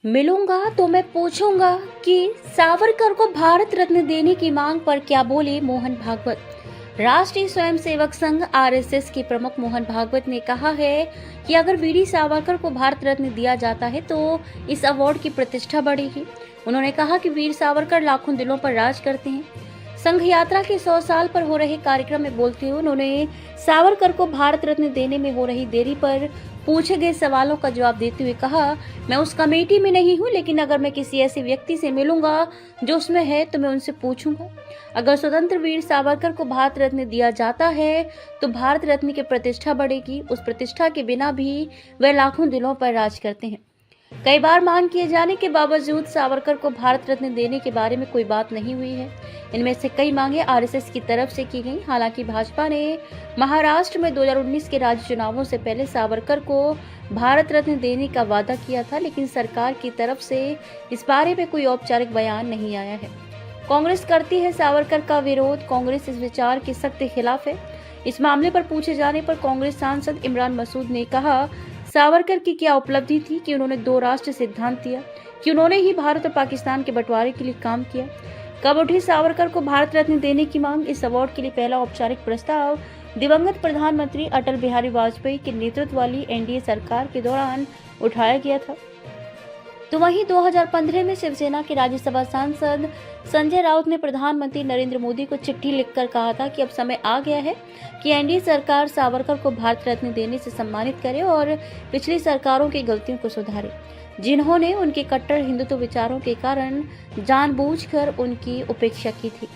मिलूंगा तो मैं पूछूंगा कि सावरकर को भारत रत्न देने की मांग पर क्या बोले मोहन भागवत। राष्ट्रीय स्वयंसेवक संघ आरएसएस के प्रमुख मोहन भागवत ने कहा है कि अगर वीर सावरकर को भारत रत्न दिया जाता है तो इस अवार्ड की प्रतिष्ठा बढ़ेगी। उन्होंने कहा कि वीर सावरकर लाखों दिलों पर राज करते हैं। संघ यात्रा के 100 साल पर हो रहे कार्यक्रम में बोलते हुए उन्होंने सावरकर को भारत रत्न देने में हो रही देरी पर पूछे गए सवालों का जवाब देते हुए कहा, मैं उस कमेटी में नहीं हूं, लेकिन अगर मैं किसी ऐसे व्यक्ति से मिलूंगा जो उसमें है तो मैं उनसे पूछूंगा। अगर स्वतंत्र वीर सावरकर को भारत रत्न दिया जाता है तो भारत रत्न की प्रतिष्ठा बढ़ेगी। उस प्रतिष्ठा के बिना भी वह लाखों दिलों पर राज करते हैं। कई बार मांग किए जाने के बावजूद सावरकर को भारत रत्न देने के बारे में कोई बात नहीं हुई है। इनमें से कई मांगे आरएसएस की तरफ से की गई। हालांकि भाजपा ने महाराष्ट्र में 2019 के राज्य चुनावों से पहले सावरकर को भारत रत्न देने का वादा किया था, लेकिन सरकार की तरफ से इस बारे में कोई औपचारिक बयान नहीं आया है। कांग्रेस करती है सावरकर का विरोध। कांग्रेस इस विचार के सख्त खिलाफ है। इस मामले पर पूछे जाने पर कांग्रेस सांसद इमरान मसूद ने कहा, सावरकर की क्या उपलब्धि थी कि उन्होंने 2 राष्ट्र सिद्धांत दिया, कि उन्होंने ही भारत और पाकिस्तान के बंटवारे के लिए काम किया। कब उठी सावरकर को भारत रत्न देने की मांग। इस अवार्ड के लिए पहला औपचारिक प्रस्ताव दिवंगत प्रधानमंत्री अटल बिहारी वाजपेयी के नेतृत्व वाली एनडीए सरकार के दौरान उठाया गया था। तो वहीं 2015 में शिवसेना के राज्यसभा सांसद संजय राउत ने प्रधानमंत्री नरेंद्र मोदी को चिट्ठी लिखकर कहा था कि अब समय आ गया है कि एनडीए सरकार सावरकर को भारत रत्न देने से सम्मानित करे और पिछली सरकारों की गलतियों को सुधारे, जिन्होंने उनके कट्टर हिंदुत्व विचारों के कारण जानबूझकर उनकी उपेक्षा की थी।